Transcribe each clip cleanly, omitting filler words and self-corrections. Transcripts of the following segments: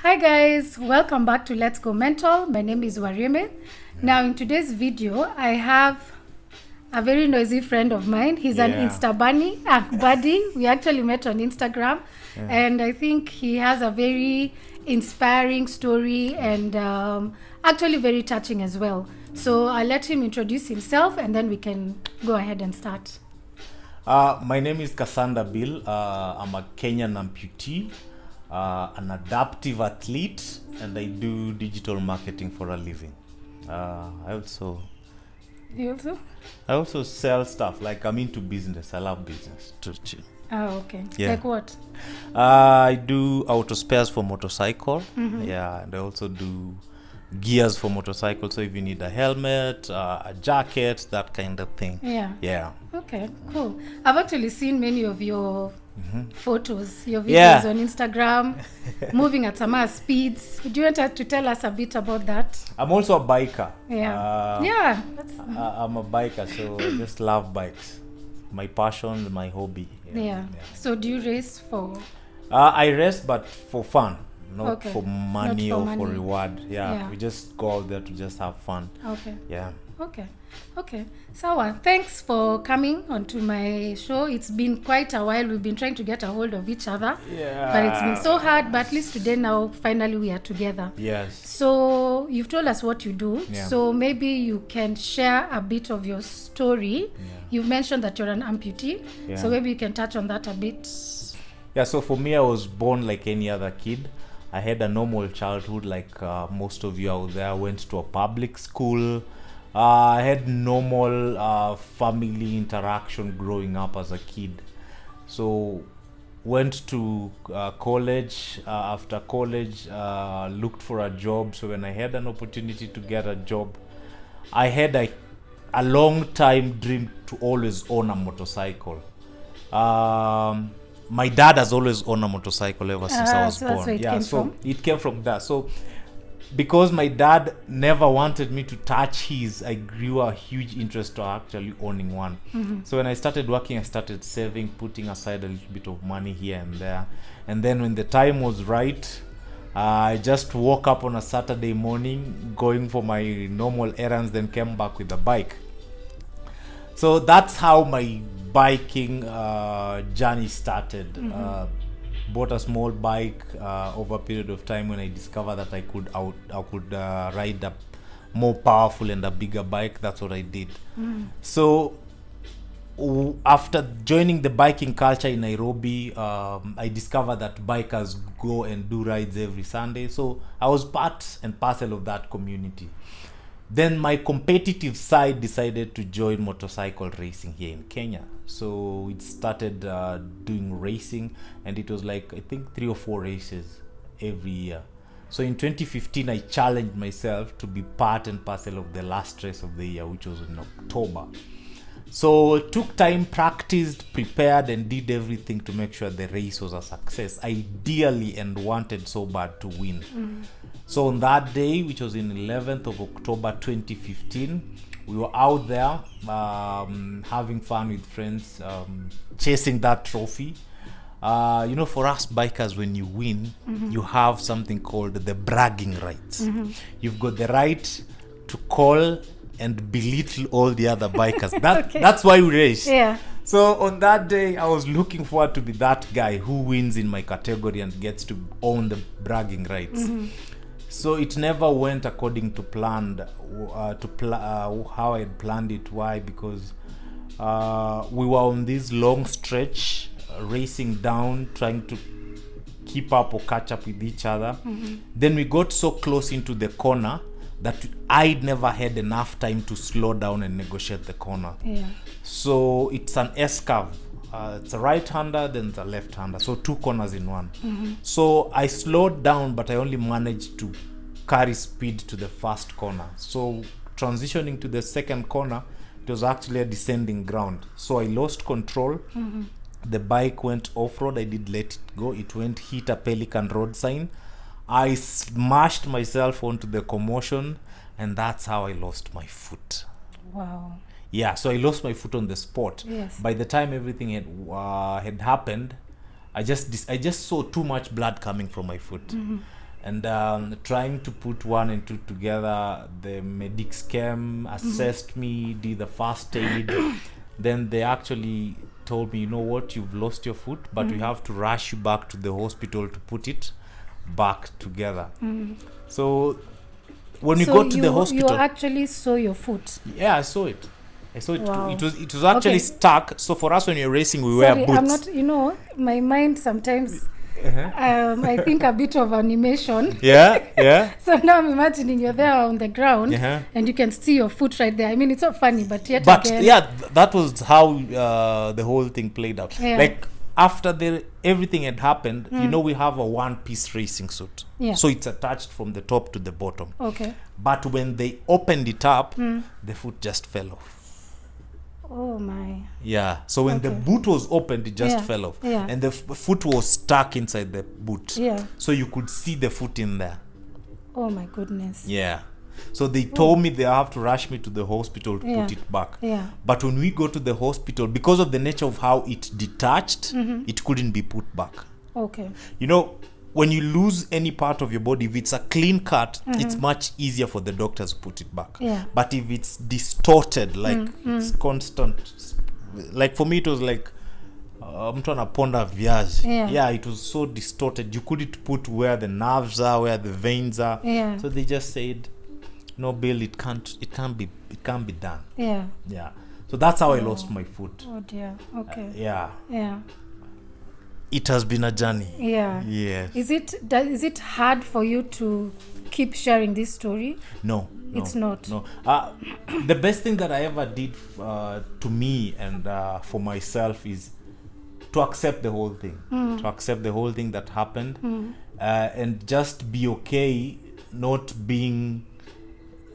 Hi guys, welcome back to Let's Go Mental. My name is Warime. Now in today's video, I have a very noisy friend of mine. He's an Insta buddy. We actually met on Instagram, and I think he has a very inspiring story and actually very touching as well. So I'll let him introduce himself and then we can go ahead and start. My name is Cassandra Bill. I'm a Kenyan amputee, an adaptive athlete, and I do digital marketing for a living. I also sell stuff. Like, I'm into business. I love business. Oh, okay. Yeah. Like what? I do auto spares for motorcycle. Yeah, and I also do gears for motorcycle. So if you need a helmet, a jacket, that kind of thing. Yeah. Okay, cool. I've actually seen many of your photos, your videos on Instagram, moving at some speeds. Do you want to tell us a bit about that? I'm also a biker. I'm a biker, so I just love bikes. My passion, my hobby. So do you race for? I race, but for fun, not Okay. for money Not for or money. for reward. We just go out there to just have fun. Okay. Sawa, thanks for coming onto my show. It's been quite a while. We've been trying to get a hold of each other. But it's been so hard. But at least today now, finally we are together. Yes. So you've told us what you do. Yeah. So maybe you can share a bit of your story. You've mentioned that you're an amputee. So maybe you can touch on that a bit. Yeah, so for me, I was born like any other kid. I had a normal childhood like most of you out there. I went to a public school. I had normal family interaction growing up as a kid. So went to college. After college, looked for a job. So when I had an opportunity to get a job, I had a long time dream to always own a motorcycle. My dad has always owned a motorcycle ever since I was so that's born. where it came from? It came from that. So because my dad never wanted me to touch his, I grew a huge interest to actually owning one. So when I started working, I started saving, putting aside a little bit of money here and there. And then when the time was right, I just woke up on a Saturday morning, going for my normal errands, then came back with a bike. So that's how my biking journey started. Bought a small bike over a period of time when I discovered that I could ride a more powerful and a bigger bike. That's what I did. So after joining the biking culture in Nairobi, I discovered that bikers go and do rides every Sunday. So I was part and parcel of that community. Then my competitive side decided to join motorcycle racing here in Kenya. So it started doing racing, and it was like, I think 3 or 4 races every year. So in 2015, I challenged myself to be part and parcel of the last race of the year, which was in October. So took time, practiced, prepared, and did everything to make sure the race was a success. Ideally, and wanted so bad to win. So on that day, which was in 11th of October 2015, we were out there having fun with friends, chasing that trophy. For us bikers, when you win, you have something called the bragging rights. You've got the right to call and belittle all the other bikers. That's why we race. So on that day, I was looking forward to be that guy who wins in my category and gets to own the bragging rights. So it never went according to planned, how I had planned it. Why? Because we were on this long stretch, racing down, trying to keep up or catch up with each other. Then we got so close into the corner that I'd never had enough time to slow down and negotiate the corner. So it's an S-curve. It's a right-hander, then it's a left-hander. So 2 corners in one. So I slowed down, but I only managed to carry speed to the first corner. So transitioning to the second corner, it was actually a descending ground. So I lost control. The bike went off-road. I did let it go. It went hit a Pelican road sign. I smashed myself onto the commotion, and that's how I lost my foot. Wow. Yeah, so I lost my foot on the spot. By the time everything had happened, I just saw too much blood coming from my foot. And trying to put one and two together, the medics came, assessed me, did the first aid. Then they actually told me, you know what, you've lost your foot, but we have to rush you back to the hospital to put it back together. So when we got to the hospital, you actually saw your foot. yeah, I saw it. Wow. It was actually stuck. So for us, when you're racing, we Sorry, wear boots. I'm not, my mind sometimes, I think a bit of animation. Yeah. So now I'm imagining you're there on the ground and you can see your foot right there. I mean, it's not funny, but yet again. Yeah, that was how the whole thing played out. Yeah. Like after everything had happened, we have a one-piece racing suit. Yeah. So it's attached from the top to the bottom. Okay. But when they opened it up, the foot just fell off. Oh my. Yeah. So when the boot was opened, it just fell off. Yeah. And the foot was stuck inside the boot. Yeah. So you could see the foot in there. Oh my goodness. Yeah. So they told me they have to rush me to the hospital to put it back. Yeah. But when we go to the hospital, because of the nature of how it detached, it couldn't be put back. Okay. When you lose any part of your body, if it's a clean cut, it's much easier for the doctors to put it back. Yeah. But if it's distorted, like it's constant, like for me it was like mtu anaponda viazi. Yeah, it was so distorted. You couldn't put where the nerves are, where the veins are. Yeah. So they just said, no, Bill, it can't be done. Yeah. Yeah. So that's how I lost my foot. Oh dear. Okay. Yeah. Yeah. It has been a journey. Yeah. Yes. Is it hard for you to keep sharing this story? No. It's not. No. The best thing that I ever did to me and for myself is to accept the whole thing. To accept the whole thing that happened, and just be okay, not being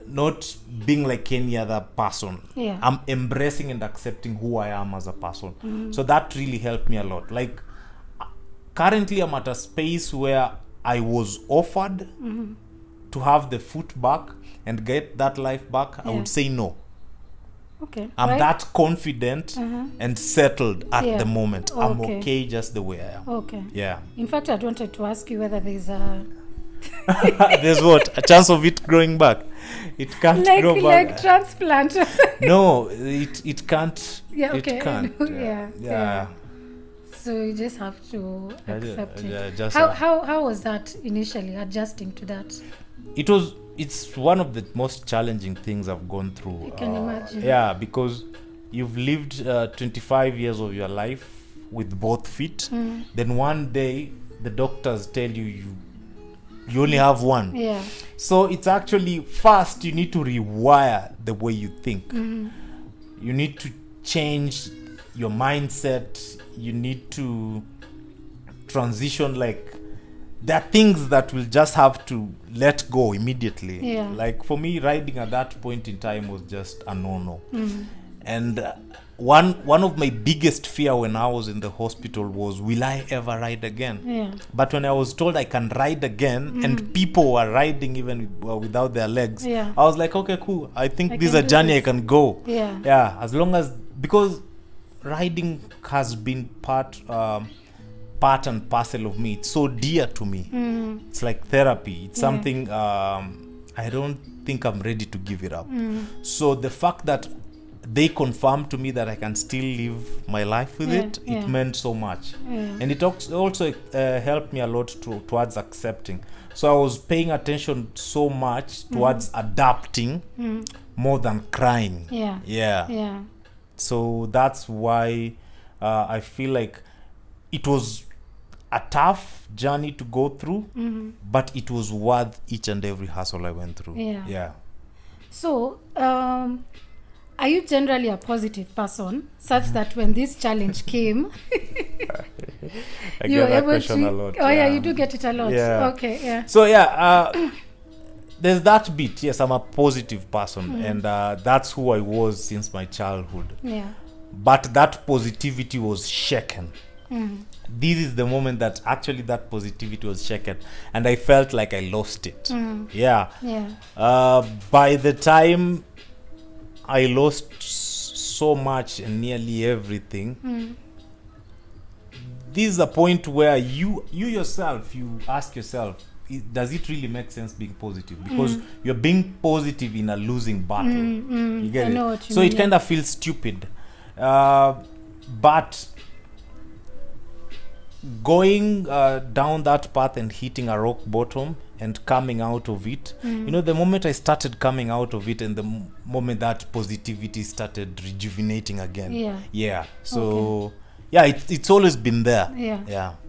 like any other person. Yeah. I'm embracing and accepting who I am as a person. So that really helped me a lot. Like currently I'm at a space where I was offered to have the foot back and get that life back. I would say no. Okay. I'm that confident and settled at the moment. I'm okay just the way I am. Okay. Yeah. In fact, I wanted to ask you whether there's a there's what? A chance of it growing back. It can't grow back. Like transplant. No, it can't. Yeah, okay. It can't. Yeah. So you just have to accept it. Just how was that initially, adjusting to that? It's one of the most challenging things I've gone through. I can imagine. Yeah, because you've lived 25 years of your life with both feet. Then one day the doctors tell you only have one. Yeah. So it's actually first you need to rewire the way you think. You need to change your mindset. You need to transition. Like there are things that will just have to let go immediately. Yeah. Like for me, riding at that point in time was just a no-no. And one of my biggest fear when I was in the hospital was, will I ever ride again? Yeah. But when I was told I can ride again and people were riding even without their legs, I was like, okay, cool. I think this is a journey I can go. Yeah. As long as, because riding has been part and parcel of me. It's so dear to me. It's like therapy. It's something I don't think I'm ready to give it up. So the fact that they confirmed to me that I can still live my life with it meant so much. And it also helped me a lot towards accepting. So I was paying attention so much towards adapting more than crying. Yeah. So that's why I feel like it was a tough journey to go through, but it was worth each and every hassle I went through. Yeah. So, are you generally a positive person, such that when this challenge came, I get that question a lot. Oh yeah, you do get it a lot. Yeah. Okay, yeah. So there's that bit. Yes, I'm a positive person, and that's who I was since my childhood. Yeah. But that positivity was shaken. This is the moment that actually that positivity was shaken, and I felt like I lost it. Yeah. By the time I lost so much and nearly everything, this is a point where you yourself, you ask yourself, does it really make sense being positive? Because you're being positive in a losing battle. You get I it? know what you So mean, it kind of feels stupid. But going down that path and hitting a rock bottom and coming out of it, the moment I started coming out of it and the moment that positivity started rejuvenating again. So it's always been there.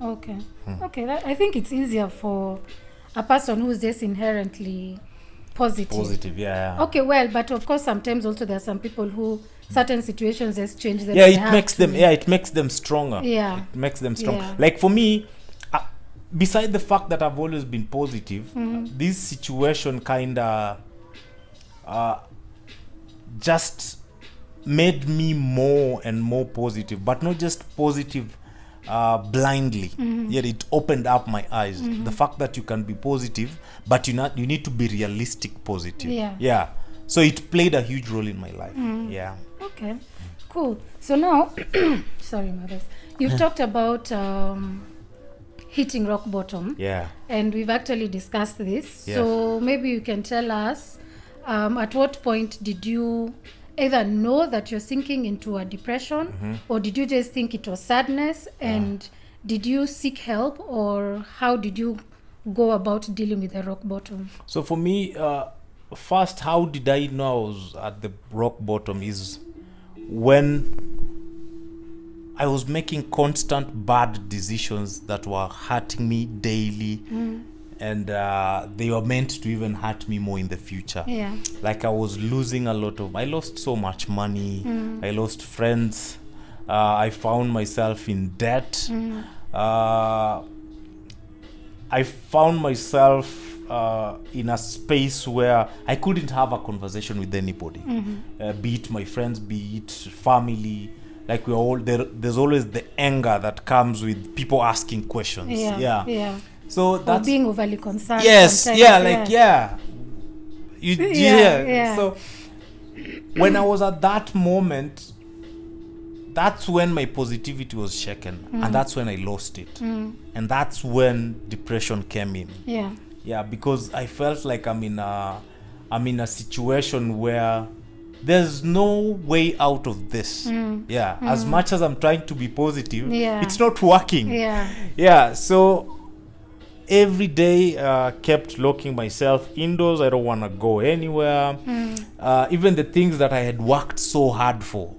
Okay. I think it's easier for a person who's just inherently positive. Okay, well, but of course sometimes also there are some people who certain situations just change them. It makes them stronger. It makes them strong. Like for me, beside the fact that I've always been positive, this situation kind of just made me more and more positive, but not just positive blindly. Yet it opened up my eyes. The fact that you can be positive, but you need to be realistic positive. So it played a huge role in my life. Okay, cool. So now, sorry, mothers, you've talked about hitting rock bottom. And we've actually discussed this. So maybe you can tell us, at what point did you either know that you're sinking into a depression, or did you just think it was sadness, and did you seek help, or how did you go about dealing with the rock bottom? So for me, first, how did I know I was at the rock bottom is when I was making constant bad decisions that were hurting me daily, and they were meant to even hurt me more in the future. Like I was losing I lost so much money. I lost friends. I found myself in debt. I found myself in a space where I couldn't have a conversation with anybody, be it my friends, be it family. Like we're all there. There's always the anger that comes with people asking questions. So that's being overly concerned. So when I was at that moment, that's when my positivity was shaken, and that's when I lost it, and that's when depression came in. Because I felt like I'm in a situation where there's no way out of this. As much as I'm trying to be positive, it's not working. So every day kept locking myself indoors. I don't want to go anywhere. Even the things that I had worked so hard for,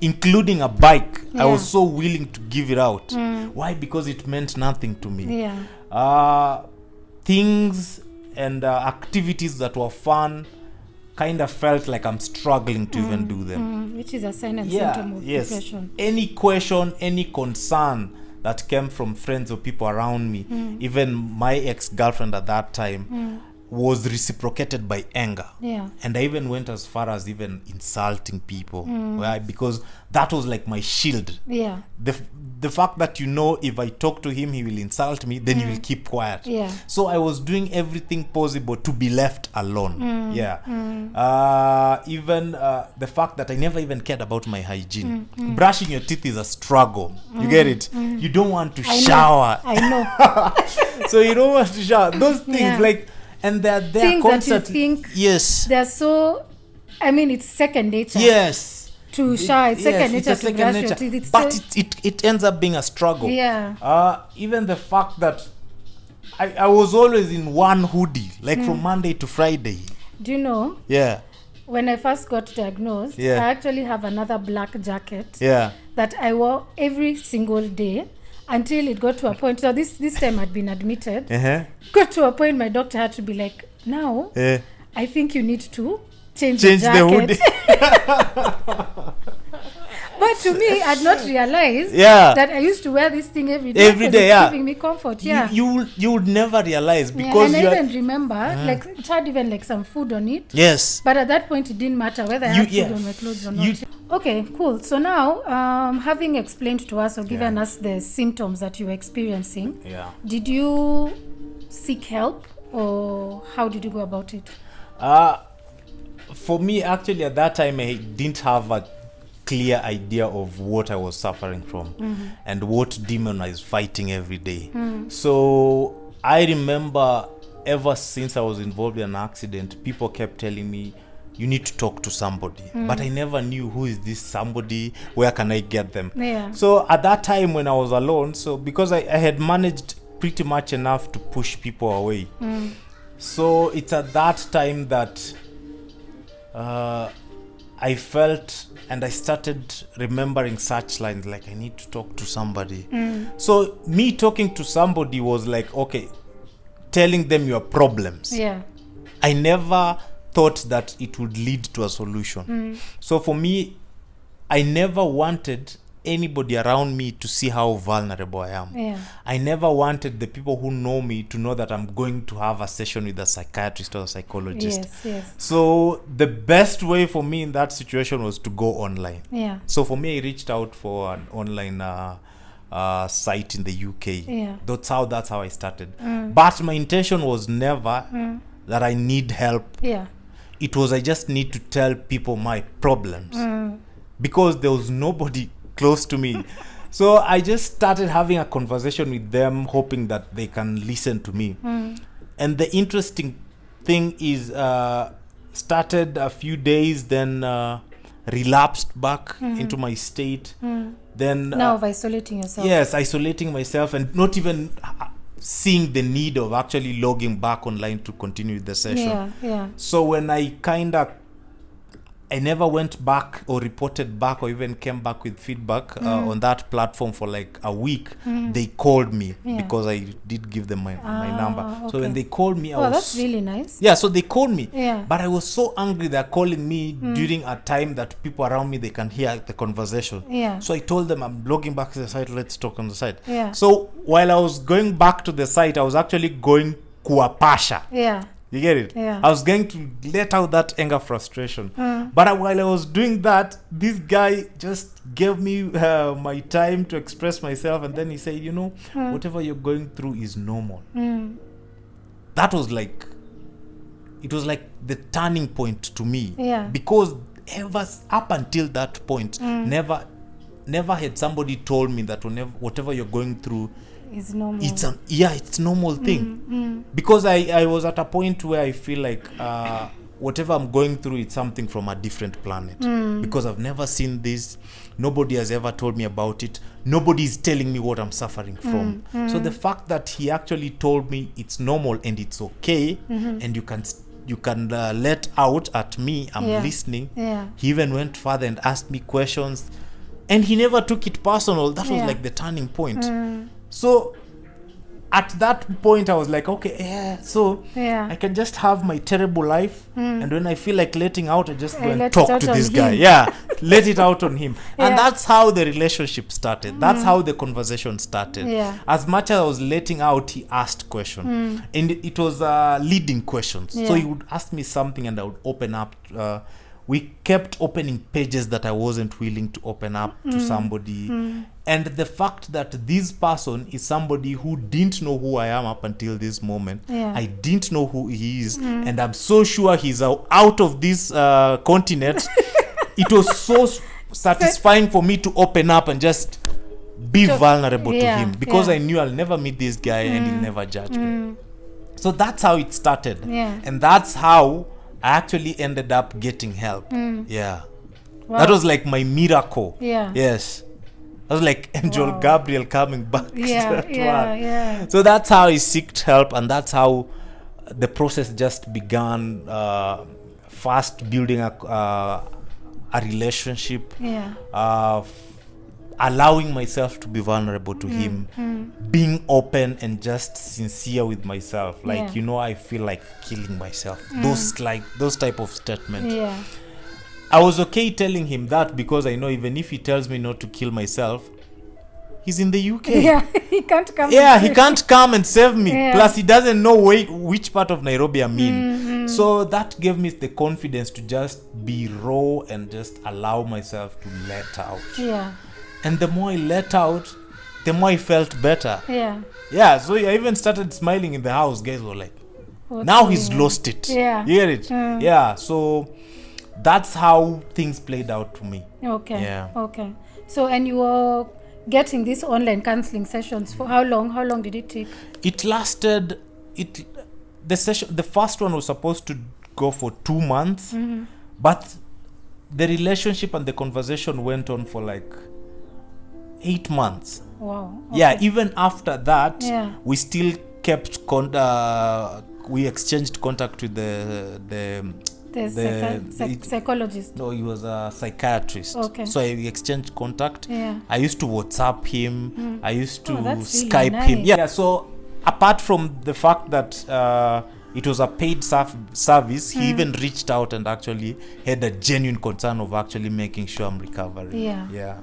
including a bike, I was so willing to give it out. Why? Because it meant nothing to me. Things and activities that were fun kind of felt like I'm struggling to even do them. Which is a sign and symptom of depression. Any question, any concern that came from friends or people around me, even my ex-girlfriend at that time, was reciprocated by anger. And I even went as far as even insulting people. Right? Because that was like my shield. The fact that if I talk to him, he will insult me, then he will keep quiet. So I was doing everything possible to be left alone. Even the fact that I never even cared about my hygiene. Brushing your teeth is a struggle. You get it? You don't want to shower. I know. So you don't want to shower. Those things and they're things constantly. That you think they're so. I mean, it's second nature. To shower, it's second nature to brush your teeth. But it ends up being a struggle. Even the fact that I was always in one hoodie, from Monday to Friday. Do you know? When I first got diagnosed, I actually have another black jacket that I wore every single day. Until it got to a point, so this time I'd been admitted. Got to a point my doctor had to be like, now, I think you need to change the jacket. But to me, I'd not realized that I used to wear this thing every day. It's giving me comfort. You would never realize because and I even remember, it had even some food on it. But at that point, it didn't matter whether I had food on my clothes or not. Okay, cool. So now, having explained to us or given us the symptoms that you were experiencing, did you seek help, or how did you go about it? For me, actually, at that time, I didn't have a clear idea of what I was suffering from and what demon I was fighting every day. So I remember ever since I was involved in an accident, people kept telling me, you need to talk to somebody. But I never knew who is this somebody, where can I get them? Yeah. So at that time when I was alone, so because I had managed pretty much enough to push people away. So it's at that time that I felt and I started remembering such lines like, I need to talk to somebody. So me talking to somebody was like, okay, telling them your problems. Yeah. I never thought that it would lead to a solution. So for me, I never wanted anybody around me to see how vulnerable I am. Yeah. I never wanted the people who know me to know that I'm going to have a session with a psychiatrist or a psychologist. Yes. So the best way for me in that situation was to go online. Yeah. So for me, I reached out for an online site in the UK. Yeah. That's how I started. But my intention was never that I need help. Yeah. It was I just need to tell people my problems because there was nobody close to me. So I just started having a conversation with them, hoping that they can listen to me. And the interesting thing is, started a few days, then relapsed back into my state. Then Now of isolating yourself. yes, isolating myself and not even seeing the need of actually logging back online to continue with the session. Yeah. So when I never went back or reported back or even came back with feedback on that platform for like a week, they called me because I did give them my number. Okay. So when they called me, That's really nice. yeah, so they called me. Yeah. But I was so angry they're calling me during a time that people around me, they can hear the conversation. Yeah. So I told them, I'm logging back to the site, let's talk on the site. Yeah. So while I was going back to the site, I was actually going kuapasha. Yeah. You get it? Yeah. I was going to let out that anger, frustration. But while I was doing that, this guy just gave me my time to express myself. And then he said, whatever you're going through is normal. That was like, it was like the turning point to me. Yeah. Because ever up until that point, never had somebody told me that whatever you're going through, It's normal. it's normal thing. Because I was at a point where I feel like whatever I'm going through, it's something from a different planet. Because I've never seen this. Nobody has ever told me about it. Nobody is telling me what I'm suffering from. So the fact that he actually told me it's normal and it's okay, and you can let out at me, I'm listening. Yeah. He even went further and asked me questions. And he never took it personal. That was like the turning point. So at that point I was like, okay, I can just have my terrible life, and when I feel like letting out, I just go and talk to this guy. Let it out on him. And that's how the relationship started. That's how the conversation started. As much as I was letting out, he asked questions, and it was leading questions. So he would ask me something and I would open up. We kept opening pages that I wasn't willing to open up to somebody. And the fact that this person is somebody who didn't know who I am up until this moment. I didn't know who he is. And I'm so sure he's out of this continent. It was so satisfying for me to open up and just be vulnerable to him. Because I knew I'll never meet this guy and he'll never judge me. So that's how it started. And that's how I actually ended up getting help. Wow. That was like my miracle. Yes. That was like Angel Gabriel coming back. So that's how I sought help, and that's how the process just began. First building a relationship. Allowing myself to be vulnerable to him, being open and just sincere with myself. Like, I feel like killing myself. Those type of statements. I was okay telling him that because I know even if he tells me not to kill myself, he's in the UK. He can't come. He can't come and save me. Plus, he doesn't know which part of Nairobi I'm in. So that gave me the confidence to just be raw and just allow myself to let out. And the more I let out, the more I felt better. So I even started smiling in the house. Guys were like, now he's lost it. You get it? So that's how things played out to me. Okay. So, and you were getting these online counseling sessions? For how long? How long did it take? It lasted. The first one was supposed to go for 2 months, but the relationship and the conversation went on for like 8 months. Wow. Okay. Yeah, even after that, Yeah. we still kept we exchanged contact with the psychologist. No, he was a psychiatrist. Okay. So we exchanged contact. Yeah. I used to WhatsApp him. I used to that's really Skype him. nice. Yeah. So apart from the fact that it was a paid service, he even reached out and actually had a genuine concern of actually making sure I'm recovering. Yeah.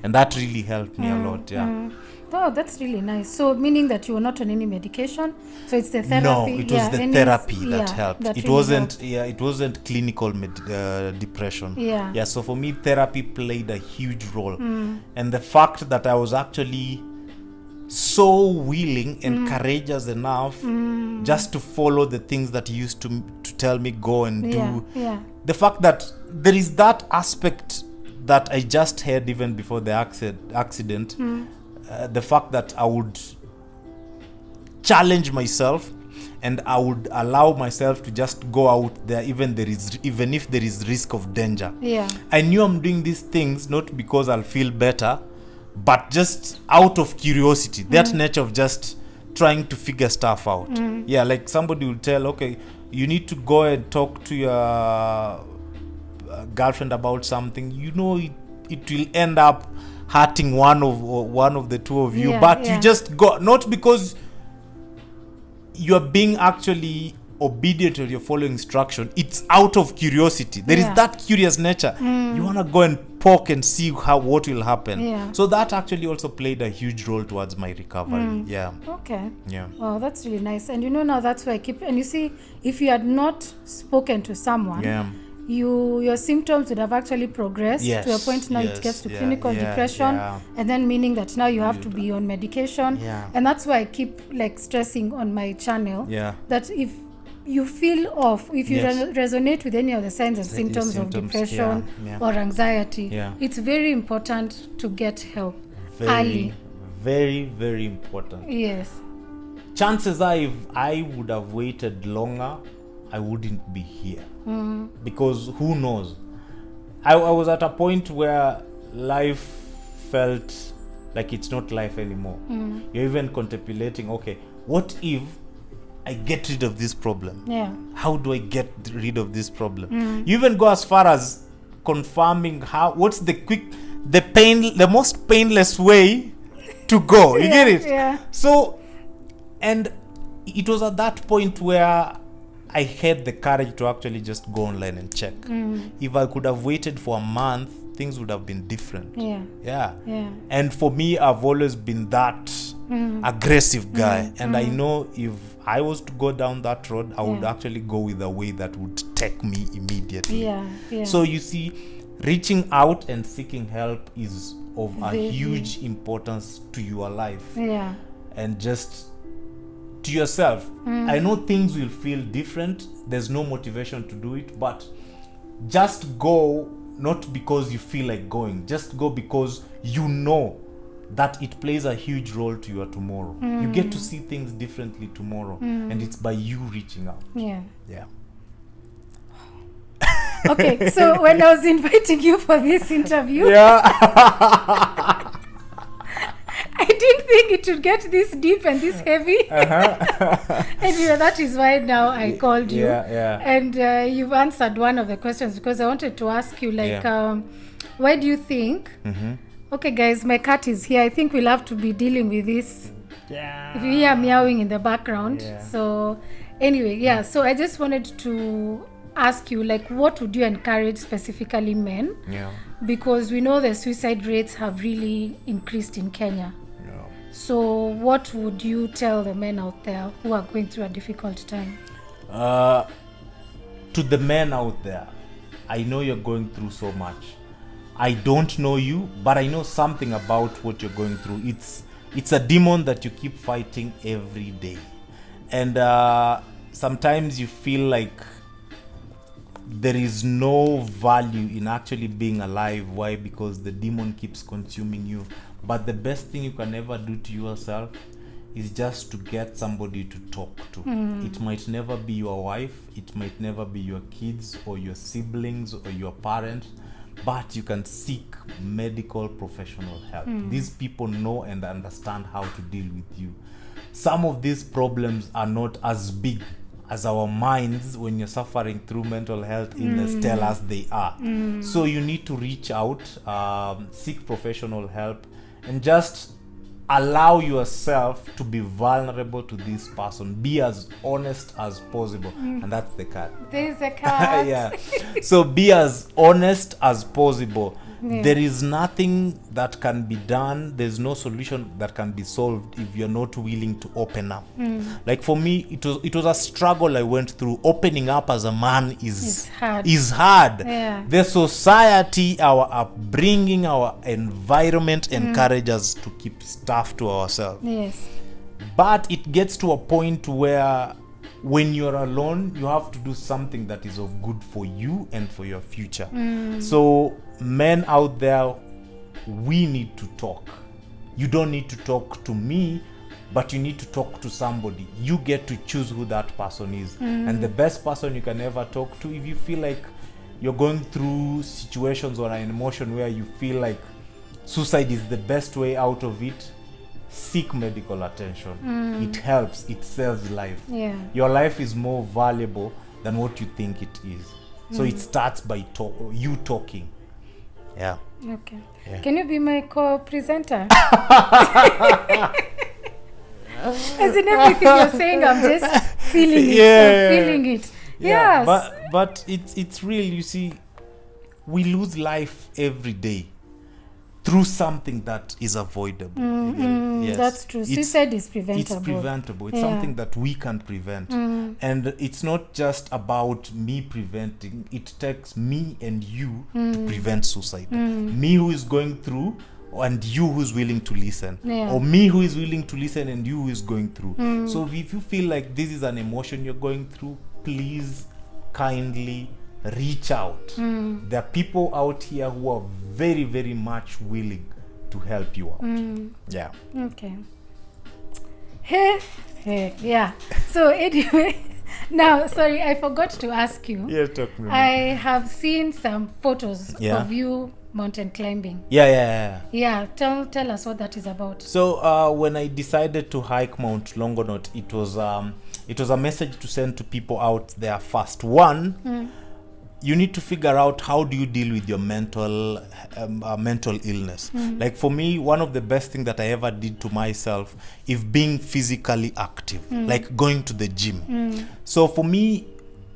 And that really helped me a lot. Yeah. Oh, that's really nice. So meaning that you were not on any medication. So it's the therapy. No, it was the therapy that helped. That It really wasn't. helped. Yeah, it wasn't clinical depression. Yeah. Yeah. So for me, therapy played a huge role, and the fact that I was actually so willing and courageous enough just to follow the things that he used to tell me go and do. Yeah. The fact that there is that aspect that I just had even before the accident. The fact that I would challenge myself and I would allow myself to just go out there even if there is risk of danger. Yeah. I knew I'm doing these things not because I'll feel better, but just out of curiosity, that nature of just trying to figure stuff out. Yeah, like somebody will tell, okay, you need to go and talk to your girlfriend about something. You know, it will end up hurting one of the two of you, but you just go, not because you're being actually obedient or you're following instruction. It's out of curiosity. There is that curious nature. You want to go and poke and see what will happen. So that actually also played a huge role towards my recovery. Okay. Yeah. Wow, that's really nice. And now that's why I keep, and you see, if you had not spoken to someone, your symptoms would have actually progressed to a point now it gets to clinical depression, and then meaning that now you have to be on medication. And that's why I keep like stressing on my channel that if you feel off, if you resonate with any of the signs and symptoms of depression or anxiety, it's very important to get help early. Very, very important. Yes. Chances are if I would have waited longer, I wouldn't be here. Because who knows? I was at a point where life felt like it's not life anymore. You're even contemplating, okay, what if I get rid of this problem? How do I get rid of this problem? You even go as far as confirming what's the most painless way to go. You get it? So, and it was at that point where I had the courage to actually just go online and check. If I could have waited for a month, things would have been different. Yeah. And for me, I've always been that aggressive guy. And I know if I was to go down that road, I would actually go with a way that would take me immediately. So you see, reaching out and seeking help is of a huge importance to your life. And just to yourself. I know things will feel different. There's no motivation to do it, but just go, not because you feel like going. Just go because you know that it plays a huge role to your tomorrow. You get to see things differently tomorrow, and it's by you reaching out. Okay, so when I was inviting you for this interview, I didn't think it would get this deep and this heavy. Anyway, that is why now I called you. And you've answered one of the questions, because I wanted to ask you, like, why do you think... Okay, guys, my cat is here. I think we'll have to be dealing with this. If you hear meowing in the background. So anyway, so I just wanted to ask you, like, what would you encourage specifically men? Because we know the suicide rates have really increased in Kenya. So what would you tell the men out there who are going through a difficult time? To the men out there, I know you're going through so much. I don't know you, but I know something about what you're going through. It's a demon that you keep fighting every day. And sometimes you feel like there is no value in actually being alive. Why? Because the demon keeps consuming you. But the best thing you can ever do to yourself is just to get somebody to talk to. It might never be your wife, it might never be your kids or your siblings or your parents, but you can seek medical professional help. These people know and understand how to deal with you. Some of these problems are not as big as our minds when you're suffering through mental health illness tell us they are. So you need to reach out, seek professional help, and just allow yourself to be vulnerable to this person. Be as honest as possible. And that's the cat. There's a cat. Yeah. So be as honest as possible. There is nothing that can be done. There's no solution that can be solved if you're not willing to open up. Like for me, it was a struggle I went through. Opening up as a man is hard. Yeah. The society, our upbringing, our environment encourages us to keep stuff to ourselves. Yes. But it gets to a point where when you're alone, you have to do something that is of good for you and for your future. So men out there, we need to talk. You don't need to talk to me, but you need to talk to somebody. You get to choose who that person is. And the best person you can ever talk to, if you feel like you're going through situations or an emotion where you feel like suicide is the best way out of it, seek medical attention. It helps. It saves life. Yeah. Your life is more valuable than what you think it is. So it starts by you talking. Yeah. Okay. Yeah. Can you be my co-presenter? As in everything you're saying, I'm just feeling it. Feeling it. Yeah. Yes. But it's real. You see, we lose life every day through something that is avoidable. Yes. That's true. Suicide is preventable. It's preventable. It's something that we can prevent. And it's not just about me preventing. It takes me and you to prevent suicide. Me who is going through and you who is willing to listen. Or me who is willing to listen and you who is going through. So if you feel like this is an emotion you're going through, please kindly reach out. There are people out here who are very, very much willing to help you out. Yeah. Okay. Hey. Yeah. So anyway, now, sorry, I forgot to ask you. Yeah, talk to me. I have seen some photos of you mountain climbing. Yeah. Tell us what that is about. So when I decided to hike Mount Longonot, it was a message to send to people out there first. One, you need to figure out how do you deal with your mental illness. Like for me, one of the best things that I ever did to myself is being physically active, like going to the gym. So for me,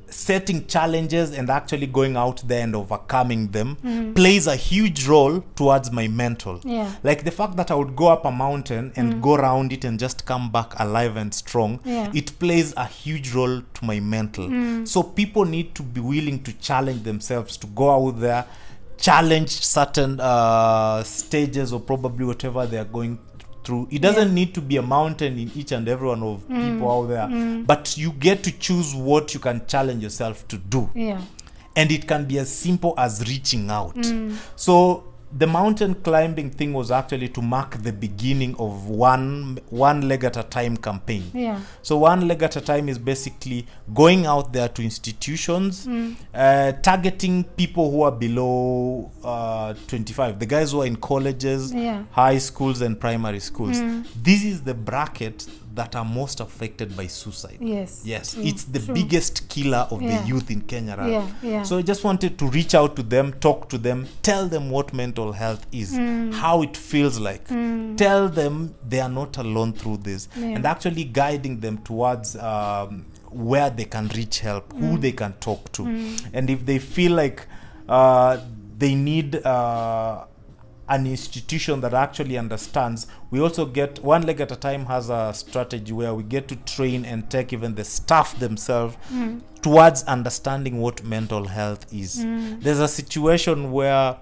setting challenges and actually going out there and overcoming them plays a huge role towards my mental. Like the fact that I would go up a mountain and go around it and just come back alive and strong, it plays a huge role to my mental. So people need to be willing to challenge themselves, to go out there, challenge certain stages or probably whatever they are going through. It doesn't need to be a mountain in each and every one of people out there, but you get to choose what you can challenge yourself to do. And it can be as simple as reaching out. So the mountain climbing thing was actually to mark the beginning of one leg at a time campaign. So one leg at a time is basically going out there to institutions, targeting people who are below 25, the guys who are in colleges, high schools and primary schools. This is the bracket that are most affected by suicide. Yes, it's the biggest killer of the youth in Kenya. So I just wanted to reach out to them, talk to them, tell them what mental health is, how it feels like, tell them they are not alone through this, and actually guiding them towards where they can reach help, who they can talk to, and if they feel like they need an institution that actually understands. We also get One Leg at a Time has a strategy where we get to train and take even the staff themselves towards understanding what mental health is. There's a situation where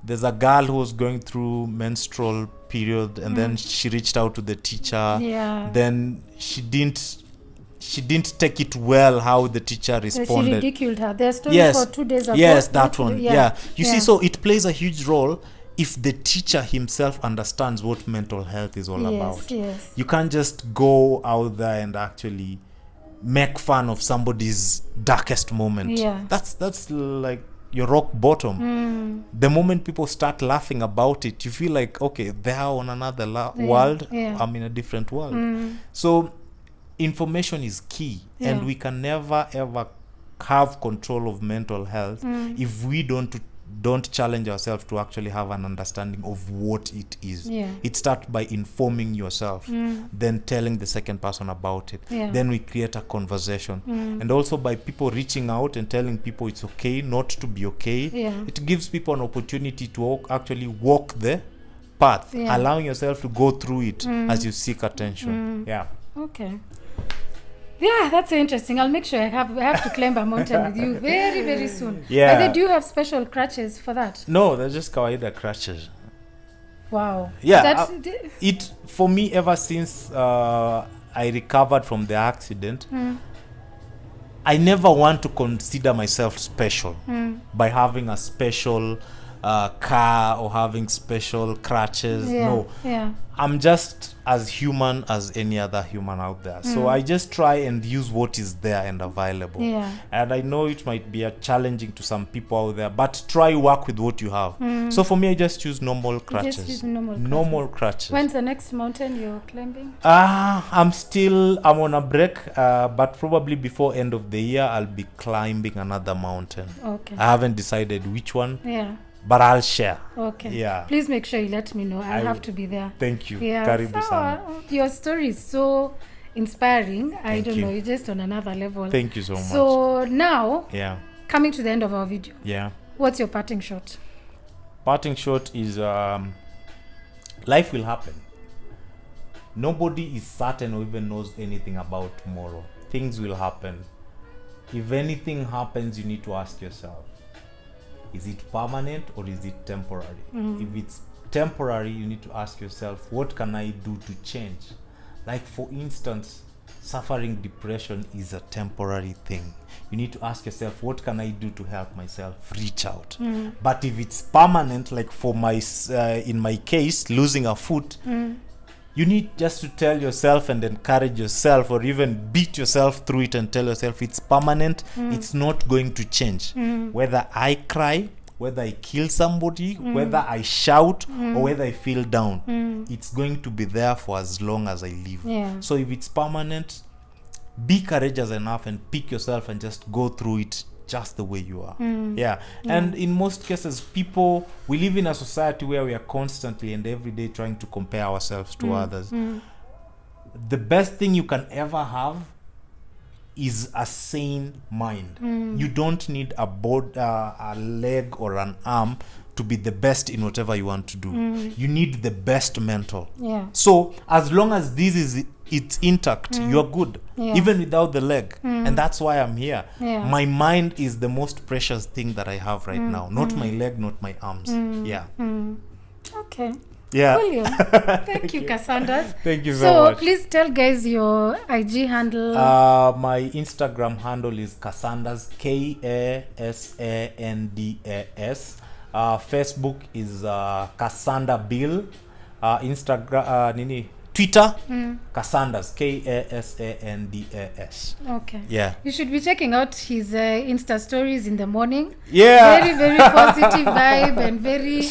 there's a girl who was going through menstrual period and then she reached out to the teacher. Then she didn't take it well how the teacher responded. So she ridiculed her. There's story for 2 days ago. That one. You see, so it plays a huge role if the teacher himself understands what mental health is all about. Yes. You can't just go out there and actually make fun of somebody's darkest moment. That's like your rock bottom. The moment people start laughing about it, you feel like, okay, they're on another world. I'm in a different world. So information is key, and we can never ever have control of mental health if we don't challenge ourselves to actually have an understanding of what it is. It starts by informing yourself, then telling the second person about it. Then we create a conversation. And also by people reaching out and telling people it's okay not to be okay, it gives people an opportunity to actually walk the path, allowing yourself to go through it as you seek attention. Okay. Yeah, that's so interesting. I'll make sure I have to climb a mountain with you very, very soon. But they do have special crutches for that? No, they're just kawaida crutches. Wow. Yeah, it for me, ever since I recovered from the accident, I never want to consider myself special by having a special car or having special crutches. No, I'm just as human as any other human out there. So I just try and use what is there and available. And I know it might be challenging to some people out there, but try work with what you have. So for me, I just choose normal crutches. Just use normal crutches. When's the next mountain you're climbing? I'm on a break, but probably before end of the year, I'll be climbing another mountain. Okay. I haven't decided which one. But I'll share. Okay. Yeah. Please make sure you let me know. I'll have to be there. Thank you. Yeah. Karibu sana. Your story is so inspiring. I don't know. You're just on another level. Thank you so much. So now, coming to the end of our video. What's your parting shot? Parting shot is life will happen. Nobody is certain or even knows anything about tomorrow. Things will happen. If anything happens, you need to ask yourself, is it permanent or is it temporary? If it's temporary, you need to ask yourself, what can I do to change? Like, for instance, suffering depression is a temporary thing. You need to ask yourself, what can I do to help myself reach out? But if it's permanent, like for my in my case, losing a foot, you need just to tell yourself and encourage yourself, or even beat yourself through it and tell yourself it's permanent. It's not going to change. Whether I cry, whether I kill somebody, whether I shout, or whether I feel down, it's going to be there for as long as I live. So if it's permanent, be courageous enough and pick yourself and just go through it just the way you are. And in most cases, we live in a society where we are constantly and every day trying to compare ourselves to others. The best thing you can ever have is a sane mind. You don't need a leg or an arm to be the best in whatever you want to do. You need the best mental. So as long as it's intact, you're good, even without the leg. And that's why I'm here. My mind is the most precious thing that I have right now, not my leg, not my arms. Okay. Brilliant. Thank you, Cassandra. Thank you very much. So please tell guys your IG handle. My Instagram handle is Cassandas, Kasandas. Facebook is Cassandra Bill. Instagram Twitter, Cassandas, Kasandas. Okay. You should be checking out his Insta stories in the morning. Very, very positive vibe and very,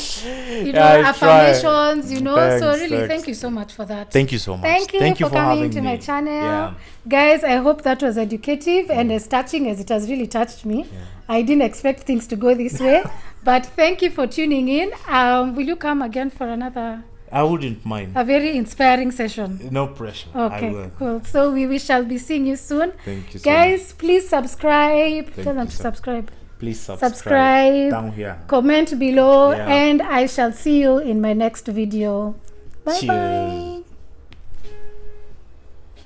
affirmations, Thanks, so really, thank you so much for that. Thank you so much. Thank you for coming to my channel. Guys, I hope that was educative and as touching as it has really touched me. I didn't expect things to go this way, but thank you for tuning in. Will you come again for another? I wouldn't mind. A very inspiring session. No pressure. Okay, I will. Cool. So we shall be seeing you soon. Thank you so much. Guys, please subscribe. Tell them to subscribe. Please subscribe. Down here. Comment below. And I shall see you in my next video. Bye-bye.